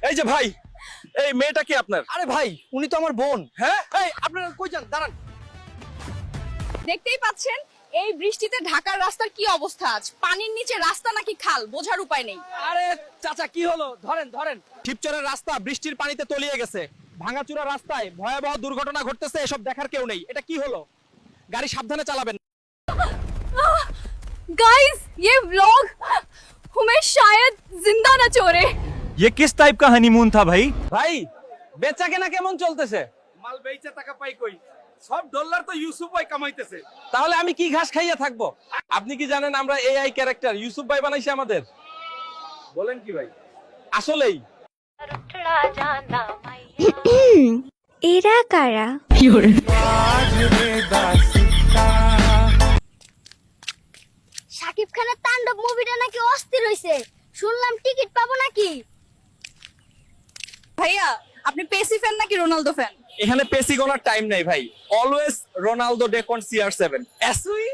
এই যে ভাই, এই মেয়েটা কি আপনার? আরে ভাই, উনি তো আমার বোন। হ্যাঁ, এই আপনারা কই যান? দাঁড়ান। দেখতেই পাচ্ছেন এই বৃষ্টিতে ঢাকার রাস্তার কি অবস্থা আজ। পানির নিচে রাস্তা নাকি খাল বোঝার উপায় নেই। আরে চাচা, কি হলো? ধরেন ধরেন। শিবচরের রাস্তা বৃষ্টির পানিতে তলিয়ে গেছে। ভাঙাচুরা রাস্তায় ভয়াবহ দুর্ঘটনা ঘটতেছে, এসব দেখার কেউ নেই। এটা কি হলো? গাড়ি সাবধানে চালাবেন। गाइस ये व्लॉग हमें शायद जिंदा न छोड़े। ये किस टाइप का हनीमून था भाई? ভাই, বেচা কেনা কেমন চলতেছে? মাল বেচে টাকা পাই কই? সব ডলার তো ইউসুফ ভাই কামাইতেছে। তাহলে আমি কি ঘাস খাইয়া থাকবো? আপনি কি জানেন আমরা এআই ক্যারেক্টার ইউসুফ ভাই বানাইছে আমাদের? বলেন কি ভাই? আসলেই। এরা কারা? শাকিব খানের তাণ্ডব মুভিটা নাকি অস্থির হইছে, শুনলাম টিকিট পাবো নাকি? ভাইয়া আপনি পেসি ফ্যান নাকি রোনালদো ফ্যান? এখানে পেসি গোনার টাইম নাই ভাই। অলওয়েজ রোনালদো ডে কোন CR7 এসউই।